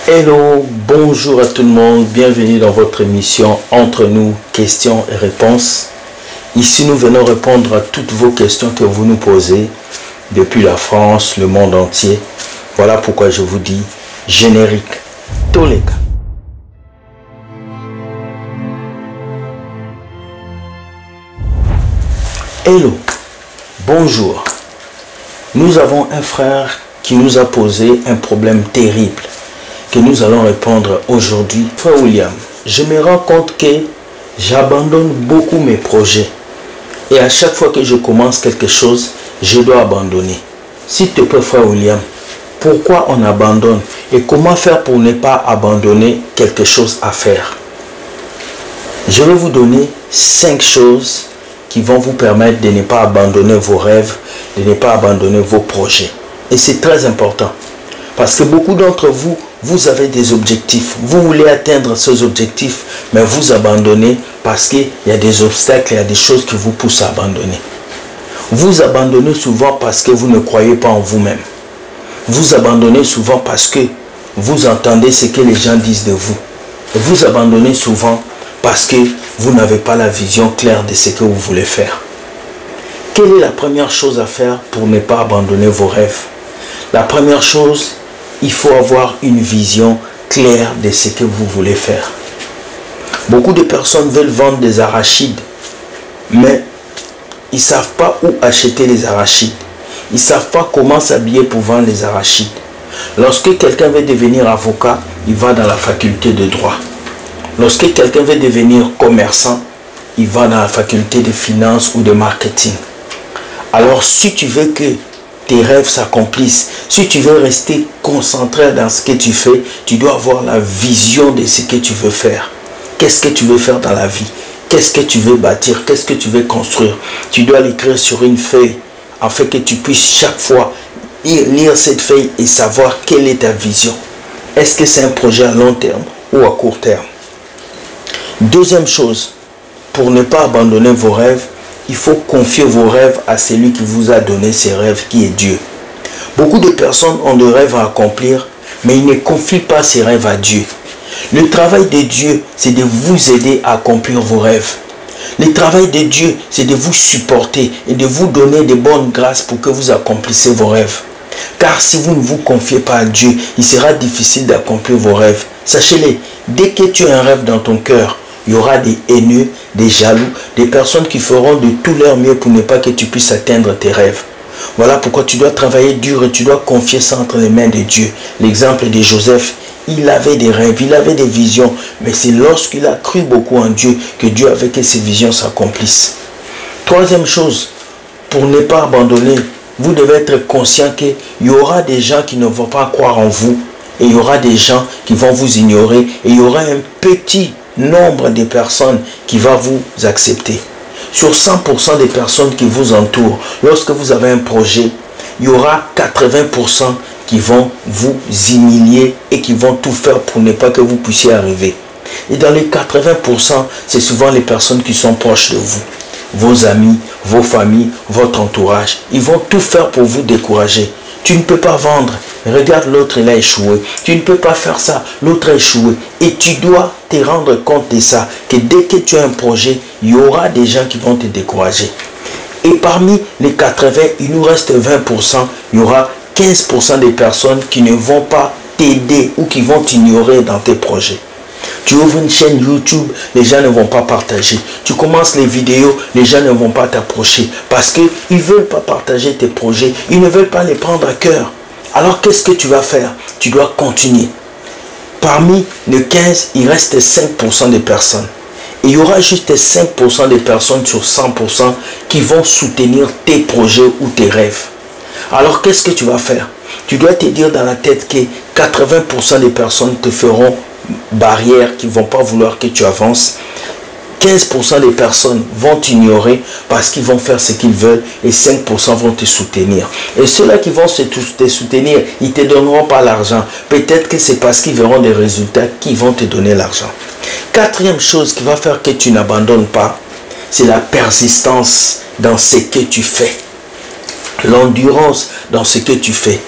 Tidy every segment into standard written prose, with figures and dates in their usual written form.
Hello, bonjour à tout le monde, bienvenue dans votre émission Entre nous, questions et réponses. Ici, nous venons répondre à toutes vos questions que vous nous posez depuis la France, le monde entier. Voilà pourquoi je vous dis générique. Toleka. Hello, bonjour. Nous avons un frère qui nous a posé un problème terrible que nous allons répondre aujourd'hui. Frère William, je me rends compte que j'abandonne beaucoup mes projets. Et à chaque fois que je commence quelque chose, je dois abandonner. S'il te plaît, frère William, pourquoi on abandonne et comment faire pour ne pas abandonner quelque chose à faire? Je vais vous donner 5 choses qui vont vous permettre de ne pas abandonner vos rêves, de ne pas abandonner vos projets. Et c'est très important. Parce que beaucoup d'entre vous, vous avez des objectifs. Vous voulez atteindre ces objectifs, mais vous abandonnez parce qu'il y a des obstacles, il y a des choses qui vous poussent à abandonner. Vous abandonnez souvent parce que vous ne croyez pas en vous-même. Vous abandonnez souvent parce que vous entendez ce que les gens disent de vous. Et vous abandonnez souvent parce que vous n'avez pas la vision claire de ce que vous voulez faire. Quelle est la première chose à faire pour ne pas abandonner vos rêves? La première chose, il faut avoir une vision claire de ce que vous voulez faire. Beaucoup de personnes veulent vendre des arachides, mais ils ne savent pas où acheter les arachides. Ils ne savent pas comment s'habiller pour vendre les arachides. Lorsque quelqu'un veut devenir avocat, il va dans la faculté de droit. Lorsque quelqu'un veut devenir commerçant, il va dans la faculté de finance ou de marketing. Alors si tu veux que tes rêves s'accomplissent, si tu veux rester concentré dans ce que tu fais, tu dois avoir la vision de ce que tu veux faire. Qu'est-ce que tu veux faire dans la vie? Qu'est-ce que tu veux bâtir? Qu'est-ce que tu veux construire? Tu dois l'écrire sur une feuille afin que tu puisses chaque fois lire cette feuille et savoir quelle est ta vision. Est-ce que c'est un projet à long terme ou à court terme? Deuxième chose, pour ne pas abandonner vos rêves, il faut confier vos rêves à celui qui vous a donné ces rêves, qui est Dieu. Beaucoup de personnes ont des rêves à accomplir, mais ils ne confient pas ces rêves à Dieu. Le travail de Dieu, c'est de vous aider à accomplir vos rêves. Le travail de Dieu, c'est de vous supporter et de vous donner de bonnes grâces pour que vous accomplissez vos rêves. Car si vous ne vous confiez pas à Dieu, il sera difficile d'accomplir vos rêves. Sachez-le, dès que tu as un rêve dans ton cœur, il y aura des haineux, des jaloux, des personnes qui feront de tout leur mieux pour ne pas que tu puisses atteindre tes rêves. Voilà pourquoi tu dois travailler dur et tu dois confier ça entre les mains de Dieu. L'exemple de Joseph, il avait des rêves, il avait des visions, mais c'est lorsqu'il a cru beaucoup en Dieu que Dieu a fait que ces visions s'accomplissent. Troisième chose, pour ne pas abandonner, vous devez être conscient qu'il y aura des gens qui ne vont pas croire en vous et il y aura des gens qui vont vous ignorer et il y aura un petit nombre de personnes qui va vous accepter. Sur 100% des personnes qui vous entourent, lorsque vous avez un projet, il y aura 80% qui vont vous humilier et qui vont tout faire pour ne pas que vous puissiez arriver. Et dans les 80%, c'est souvent les personnes qui sont proches de vous. Vos amis, vos familles, votre entourage. Ils vont tout faire pour vous décourager. Tu ne peux pas vendre. Regarde, l'autre, il a échoué. Tu ne peux pas faire ça. L'autre a échoué. Et tu dois te rendre compte de ça. Que dès que tu as un projet, il y aura des gens qui vont te décourager. Et parmi les 80, il nous reste 20%. Il y aura 15% des personnes qui ne vont pas t'aider ou qui vont t'ignorer dans tes projets. Tu ouvres une chaîne YouTube, les gens ne vont pas partager. Tu commences les vidéos, les gens ne vont pas t'approcher. Parce qu'ils ne veulent pas partager tes projets. Ils ne veulent pas les prendre à cœur. Alors qu'est-ce que tu vas faire? Tu dois continuer. Parmi les 15, il reste 5% des personnes. Et il y aura juste 5% des personnes sur 100% qui vont soutenir tes projets ou tes rêves. Alors qu'est-ce que tu vas faire? Tu dois te dire dans la tête que 80% des personnes te feront barrière, qui ne vont pas vouloir que tu avances. 15% des personnes vont t'ignorer parce qu'ils vont faire ce qu'ils veulent et 5% vont te soutenir. Et ceux-là qui vont te soutenir, ils ne te donneront pas l'argent. Peut-être que c'est parce qu'ils verront des résultats qu'ils vont te donner l'argent. Quatrième chose qui va faire que tu n'abandonnes pas, c'est la persistance dans ce que tu fais. L'endurance dans ce que tu fais.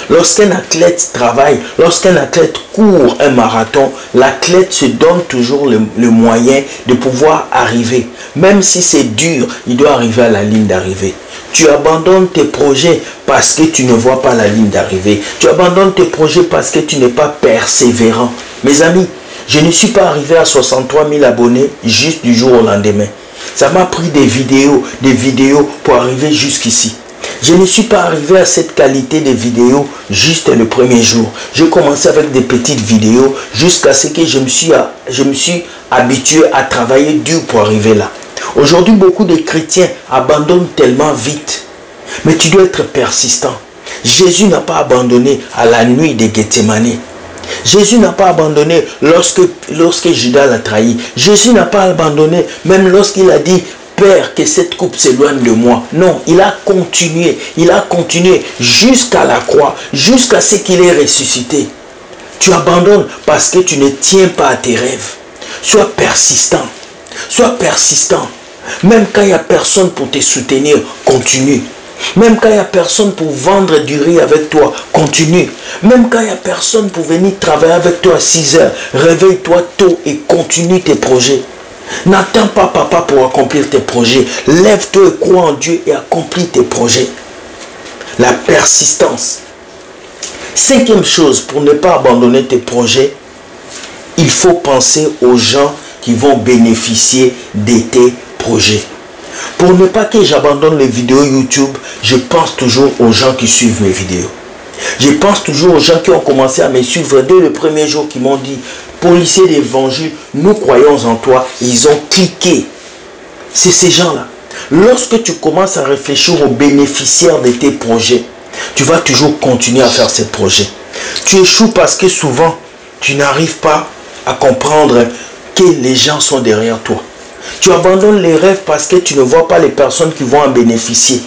Lorsqu'un athlète travaille, lorsqu'un athlète court un marathon, l'athlète se donne toujours le moyen de pouvoir arriver. Même si c'est dur, il doit arriver à la ligne d'arrivée. Tu abandonnes tes projets parce que tu ne vois pas la ligne d'arrivée. Tu abandonnes tes projets parce que tu n'es pas persévérant. Mes amis, je ne suis pas arrivé à 63 000 abonnés juste du jour au lendemain. Ça m'a pris des vidéos pour arriver jusqu'ici. Je ne suis pas arrivé à cette qualité de vidéos juste le premier jour. J'ai commencé avec des petites vidéos jusqu'à ce que je me suis habitué à travailler dur pour arriver là. Aujourd'hui, beaucoup de chrétiens abandonnent tellement vite. Mais tu dois être persistant. Jésus n'a pas abandonné à la nuit de Gethsemane. Jésus n'a pas abandonné lorsque Judas l'a trahi. Jésus n'a pas abandonné même lorsqu'il a dit « Père, que cette coupe s'éloigne de moi ». Non, il a continué jusqu'à la croix, jusqu'à ce qu'il ait ressuscité. Tu abandonnes parce que tu ne tiens pas à tes rêves. Sois persistant. Sois persistant. Même quand il n'y a personne pour te soutenir, continue. Même quand il n'y a personne pour vendre du riz avec toi, continue. Même quand il n'y a personne pour venir travailler avec toi à 6 heures, réveille-toi tôt et continue tes projets. N'attends pas papa pour accomplir tes projets. Lève-toi et crois en Dieu et accomplis tes projets. La persistance. 5e chose, pour ne pas abandonner tes projets, il faut penser aux gens qui vont bénéficier de tes projets. Pour ne pas que j'abandonne les vidéos YouTube, je pense toujours aux gens qui suivent mes vidéos. Je pense toujours aux gens qui ont commencé à me suivre dès le premier jour, qui m'ont dit « Policier d'évangile, nous croyons en toi ». Ils ont cliqué. C'est ces gens-là. Lorsque tu commences à réfléchir aux bénéficiaires de tes projets, tu vas toujours continuer à faire ces projets. Tu échoues parce que souvent, tu n'arrives pas à comprendre que les gens sont derrière toi. Tu abandonnes les rêves parce que tu ne vois pas les personnes qui vont en bénéficier.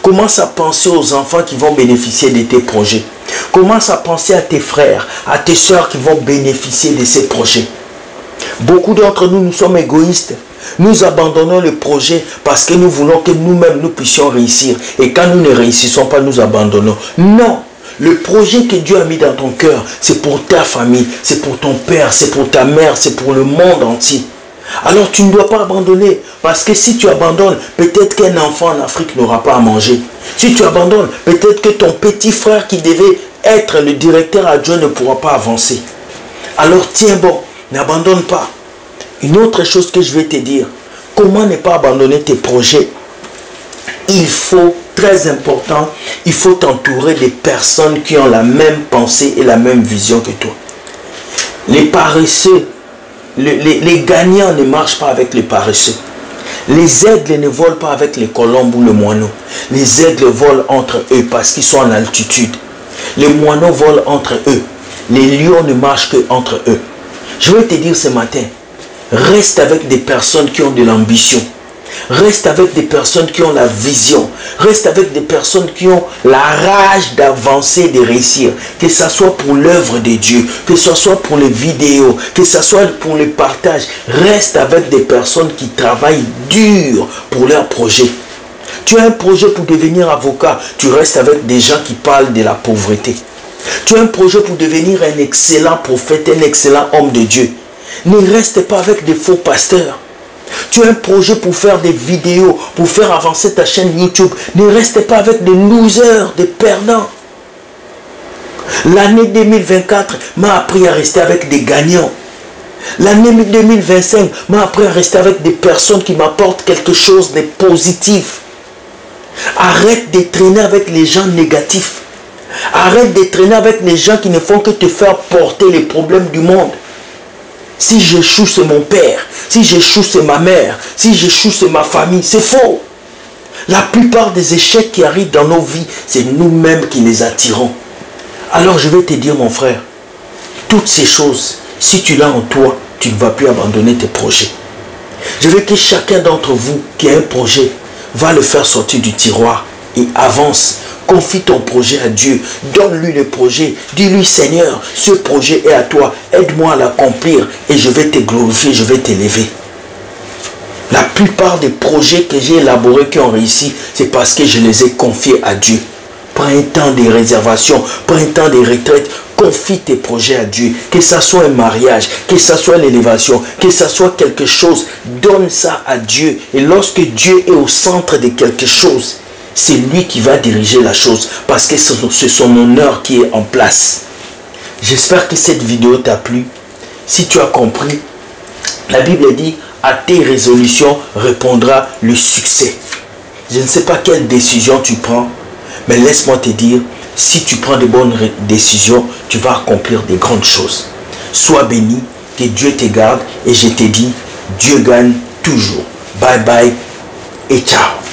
Commence à penser aux enfants qui vont bénéficier de tes projets. Commence à penser à tes frères, à tes soeurs qui vont bénéficier de ces projets. Beaucoup d'entre nous, nous sommes égoïstes. Nous abandonnons le projet parce que nous voulons que nous-mêmes nous puissions réussir. Et quand nous ne réussissons pas, nous abandonnons. Non! Le projet que Dieu a mis dans ton cœur, c'est pour ta famille, c'est pour ton père, c'est pour ta mère, c'est pour le monde entier. Alors tu ne dois pas abandonner, parce que si tu abandonnes, peut-être qu'un enfant en Afrique n'aura pas à manger. Si tu abandonnes, peut-être que ton petit frère qui devait être le directeur adjoint ne pourra pas avancer. Alors tiens bon, n'abandonne pas. Une autre chose que je vais te dire, comment ne pas abandonner tes projets? Il faut, très important, il faut t'entourer des personnes qui ont la même pensée et la même vision que toi. Les paresseux, les gagnants ne marchent pas avec les paresseux. Les aigles ne volent pas avec les colombes ou le moineau. Les aigles volent entre eux parce qu'ils sont en altitude. Les moineaux volent entre eux. Les lions ne marchent qu'entre eux. Je vais te dire ce matin, reste avec des personnes qui ont de l'ambition. Reste avec des personnes qui ont la vision. Reste avec des personnes qui ont la rage d'avancer, de réussir. Que ce soit pour l'œuvre de Dieu, que ce soit pour les vidéos, que ce soit pour le partage. Reste avec des personnes qui travaillent dur pour leur projet. Tu as un projet pour devenir avocat, tu restes avec des gens qui parlent de la pauvreté. Tu as un projet pour devenir un excellent prophète, un excellent homme de Dieu. Ne reste pas avec des faux pasteurs. Tu as un projet pour faire des vidéos, pour faire avancer ta chaîne YouTube. Ne reste pas avec des losers, des perdants. L'année 2024 m'a appris à rester avec des gagnants. L'année 2025 m'a appris à rester avec des personnes qui m'apportent quelque chose de positif. Arrête de traîner avec les gens négatifs. Arrête de traîner avec les gens qui ne font que te faire porter les problèmes du monde. Si j'échoue, c'est mon père. Si j'échoue, c'est ma mère. Si j'échoue, c'est ma famille. C'est faux. La plupart des échecs qui arrivent dans nos vies, c'est nous-mêmes qui les attirons. Alors je vais te dire, mon frère, toutes ces choses, si tu l'as en toi, tu ne vas plus abandonner tes projets. Je veux que chacun d'entre vous qui a un projet va le faire sortir du tiroir et avance. Confie ton projet à Dieu. Donne-lui le projet. Dis-lui, Seigneur, ce projet est à toi. Aide-moi à l'accomplir et je vais te glorifier, je vais t'élever. La plupart des projets que j'ai élaborés qui ont réussi, c'est parce que je les ai confiés à Dieu. Prends un temps de réservation, prends un temps de retraite. Confie tes projets à Dieu, que ça soit un mariage, que ça soit l'élévation, que ça soit quelque chose. Donne ça à Dieu. Et lorsque Dieu est au centre de quelque chose, c'est lui qui va diriger la chose parce que c'est son honneur qui est en place. J'espère que cette vidéo t'a plu. Si tu as compris, la Bible dit, à tes résolutions répondra le succès. Je ne sais pas quelle décision tu prends, mais laisse-moi te dire, si tu prends de bonnes décisions, tu vas accomplir de grandes choses. Sois béni, que Dieu te garde et je te dis, Dieu gagne toujours. Bye bye et ciao.